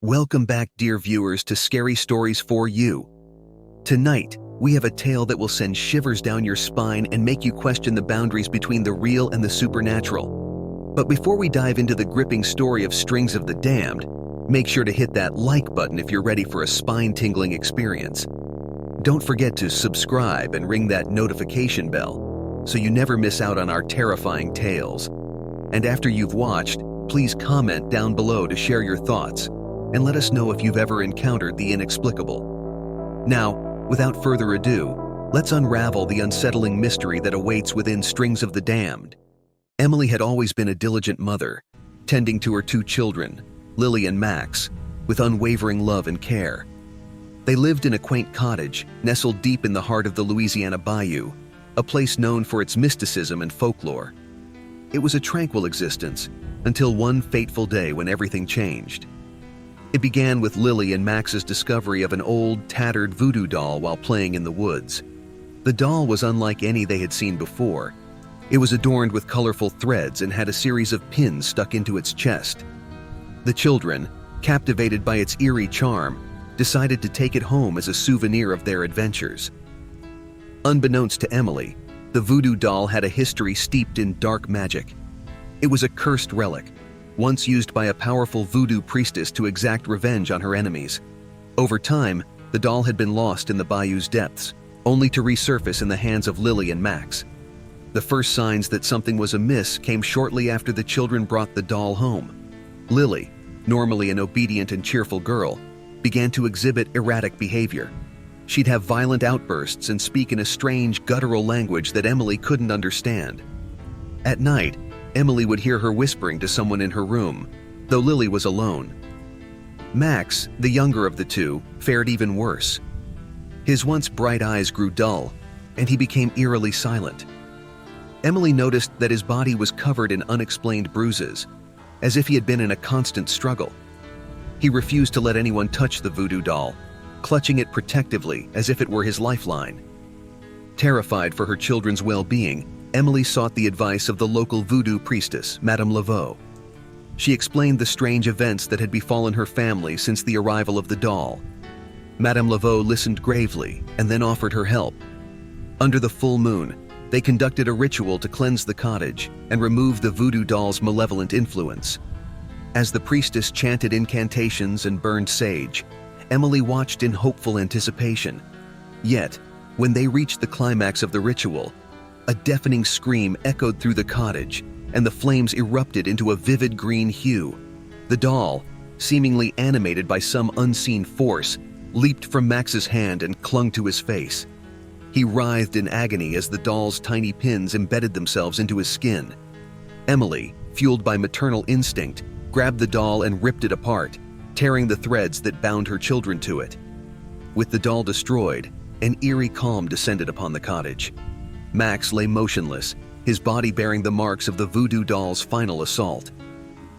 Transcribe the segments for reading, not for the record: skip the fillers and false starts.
Welcome back, dear viewers, to Scary Stories for You. Tonight, we have a tale that will send shivers down your spine and make you question the boundaries between the real and the supernatural. But before we dive into the gripping story of Strings of the Damned, make sure to hit that like button if you're ready for a spine-tingling experience. Don't forget to subscribe and ring that notification bell so you never miss out on our terrifying tales. And after you've watched, please comment down below to share your thoughts and let us know if you've ever encountered the inexplicable. Now, without further ado, let's unravel the unsettling mystery that awaits within Strings of the Damned. Emily had always been a diligent mother, tending to her two children, Lily and Max, with unwavering love and care. They lived in a quaint cottage nestled deep in the heart of the Louisiana Bayou, a place known for its mysticism and folklore. It was a tranquil existence until one fateful day when everything changed. It began with Lily and Max's discovery of an old, tattered voodoo doll while playing in the woods. The doll was unlike any they had seen before. It was adorned with colorful threads and had a series of pins stuck into its chest. The children, captivated by its eerie charm, decided to take it home as a souvenir of their adventures. Unbeknownst to Emily, the voodoo doll had a history steeped in dark magic. It was a cursed relic, once used by a powerful voodoo priestess to exact revenge on her enemies. Over time, the doll had been lost in the bayou's depths, only to resurface in the hands of Lily and Max. The first signs that something was amiss came shortly after the children brought the doll home. Lily, normally an obedient and cheerful girl, began to exhibit erratic behavior. She'd have violent outbursts and speak in a strange, guttural language that Emily couldn't understand. At night, Emily would hear her whispering to someone in her room, though Lily was alone. Max, the younger of the two, fared even worse. His once bright eyes grew dull, and he became eerily silent. Emily noticed that his body was covered in unexplained bruises, as if he had been in a constant struggle. He refused to let anyone touch the voodoo doll, clutching it protectively as if it were his lifeline. Terrified for her children's well-being, Emily sought the advice of the local voodoo priestess, Madame Laveau. She explained the strange events that had befallen her family since the arrival of the doll. Madame Laveau listened gravely and then offered her help. Under the full moon, they conducted a ritual to cleanse the cottage and remove the voodoo doll's malevolent influence. As the priestess chanted incantations and burned sage, Emily watched in hopeful anticipation. Yet, when they reached the climax of the ritual, a deafening scream echoed through the cottage, and the flames erupted into a vivid green hue. The doll, seemingly animated by some unseen force, leaped from Max's hand and clung to his face. He writhed in agony as the doll's tiny pins embedded themselves into his skin. Emily, fueled by maternal instinct, grabbed the doll and ripped it apart, tearing the threads that bound her children to it. With the doll destroyed, an eerie calm descended upon the cottage. Max lay motionless, his body bearing the marks of the voodoo doll's final assault.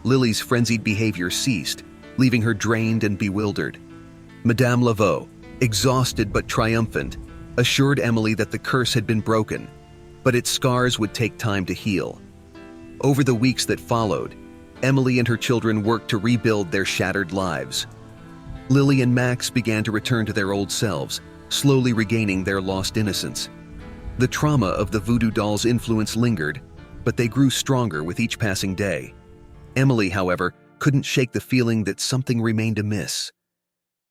Lily's frenzied behavior ceased, leaving her drained and bewildered. Madame Laveau, exhausted but triumphant, assured Emily that the curse had been broken, but its scars would take time to heal. Over the weeks that followed, Emily and her children worked to rebuild their shattered lives. Lily and Max began to return to their old selves, slowly regaining their lost innocence. The trauma of the voodoo doll's influence lingered, but they grew stronger with each passing day. Emily, however, couldn't shake the feeling that something remained amiss.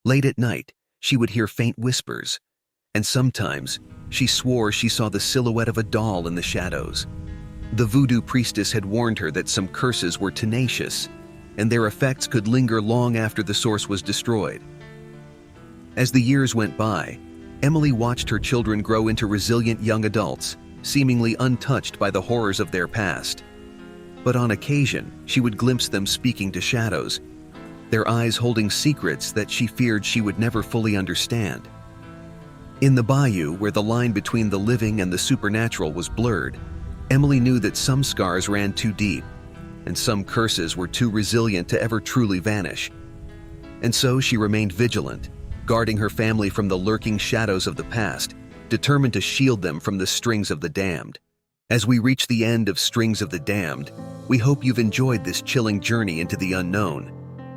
Late at night, she would hear faint whispers, and sometimes she swore she saw the silhouette of a doll in the shadows. The voodoo priestess had warned her that some curses were tenacious, and their effects could linger long after the source was destroyed. As the years went by, Emily watched her children grow into resilient young adults, seemingly untouched by the horrors of their past. But on occasion, she would glimpse them speaking to shadows, their eyes holding secrets that she feared she would never fully understand. In the bayou, where the line between the living and the supernatural was blurred, Emily knew that some scars ran too deep, and some curses were too resilient to ever truly vanish. And so she remained vigilant, guarding her family from the lurking shadows of the past, determined to shield them from the strings of the damned. As we reach the end of Strings of the Damned, we hope you've enjoyed this chilling journey into the unknown.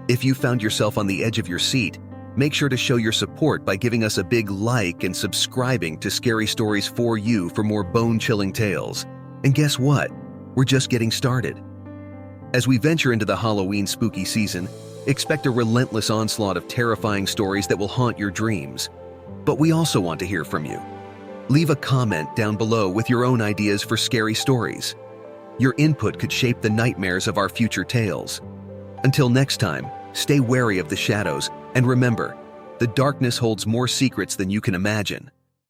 If you found yourself on the edge of your seat, make sure to show your support by giving us a big like and subscribing to Scary Stories for You for more bone-chilling tales. And guess what? We're just getting started. As we venture into the Halloween spooky season, expect a relentless onslaught of terrifying stories that will haunt your dreams. But we also want to hear from you. Leave a comment down below with your own ideas for scary stories. Your input could shape the nightmares of our future tales. Until next time, stay wary of the shadows, and remember, the darkness holds more secrets than you can imagine.